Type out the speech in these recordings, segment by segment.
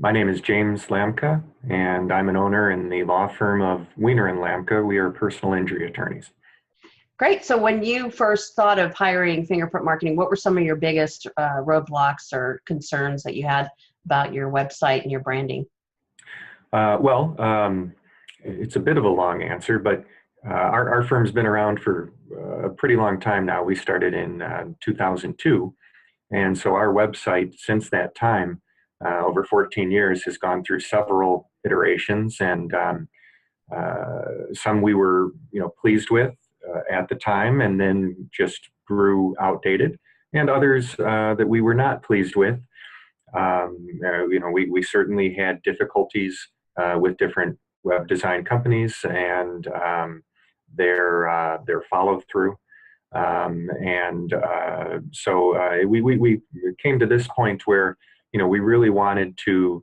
My name is James Lambka, and I'm an owner in the law firm of Wiener and Lambka. We are personal injury attorneys. Great. So when you first thought of hiring fingerprint marketing, what were some of your biggest roadblocks or concerns that you had about your website and your branding? It's a bit of a long answer, but our firm's been around for a pretty long time now. We started in 2002, and so our website since that time, over 14 years, has gone through several iterations, and some we were pleased with at the time, and then just grew outdated, and others that we were not pleased with. We certainly had difficulties with different web design companies and their follow through. We came to this point where we really wanted to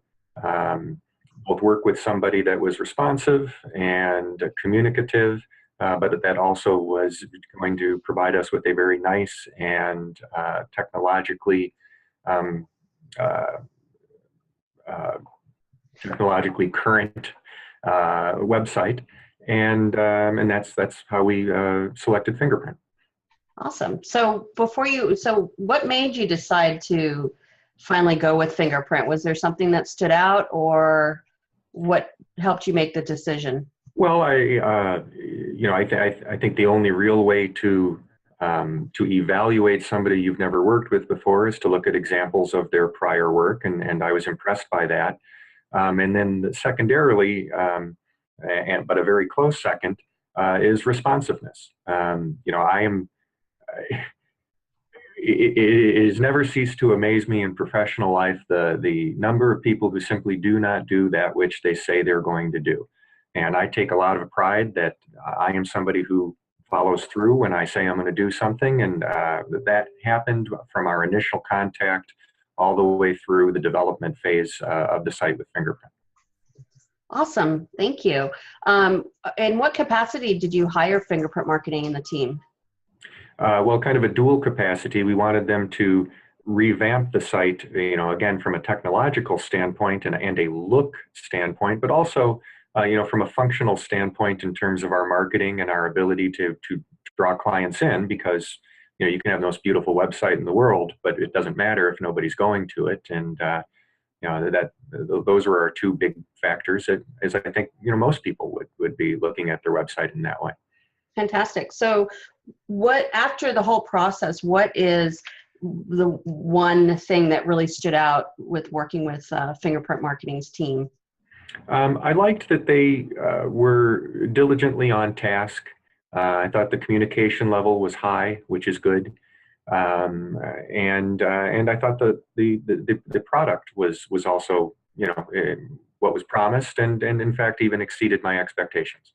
both work with somebody that was responsive and communicative, but that also was going to provide us with a very nice and technologically current website, and that's how we selected Fingerprint. Awesome. So what made you decide to finally go with Fingerprint? Was there something that stood out, or what helped you make the decision? Well, I think the only real way to evaluate somebody you've never worked with before is to look at examples of their prior work, and I was impressed by that. And then secondarily, but a very close second, is responsiveness. It has never ceased to amaze me in professional life the number of people who simply do not do that which they say they're going to do. And I take a lot of pride that I am somebody who follows through when I say I'm going to do something, and that happened from our initial contact all the way through the development phase of the site with Fingerprint. Awesome. Thank you. In what capacity did you hire Fingerprint Marketing in the team? Kind of a dual capacity. We wanted them to revamp the site, again, from a technological standpoint and a look standpoint, but also, from a functional standpoint in terms of our marketing and our ability to draw clients in, because, you can have the most beautiful website in the world, but it doesn't matter if nobody's going to it. And, those were our two big factors, as I think, most people would be looking at their website in that way. Fantastic. So after the whole process, what is the one thing that really stood out with working with Fingerprint Marketing's team? I liked that they were diligently on task. I thought the communication level was high, which is good. And I thought the product was also, what was promised, and in fact even exceeded my expectations.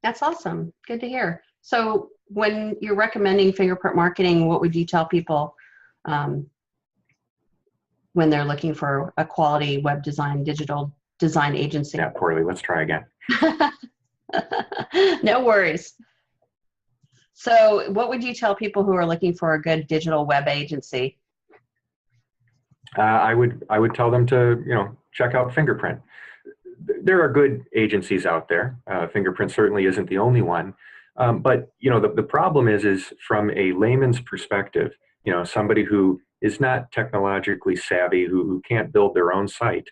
That's awesome. Good to hear. So when you're recommending Fingerprint Marketing, what would you tell people when they're looking for a quality web design, digital design agency? Yeah, poorly. Let's try again. No worries. So what would you tell people who are looking for a good digital web agency? I would tell them to, check out Fingerprint. There are good agencies out there. Fingerprint certainly isn't the only one. But the problem is from a layman's perspective, somebody who is not technologically savvy, who can't build their own site,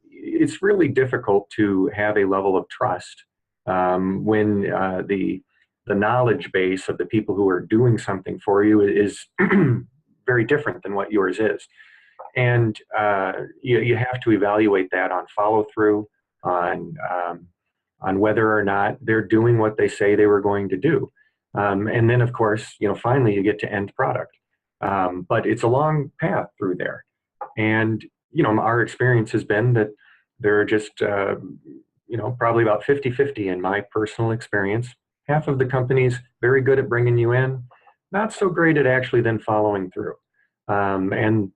it's really difficult to have a level of trust when the knowledge base of the people who are doing something for you is very different than what yours is. And you have to evaluate that on follow through, on whether or not they're doing what they say they were going to do. And then, of course, finally you get to end product. But it's a long path through there. And, our experience has been that there are just, probably about 50-50 in my personal experience. Half of the companies very good at bringing you in, not so great at actually then following through. And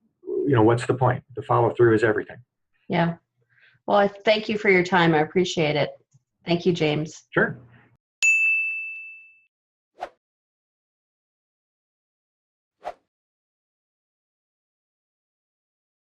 what's the point? The follow through is everything. Yeah. Well, I thank you for your time. I appreciate it. Thank you, James. Sure.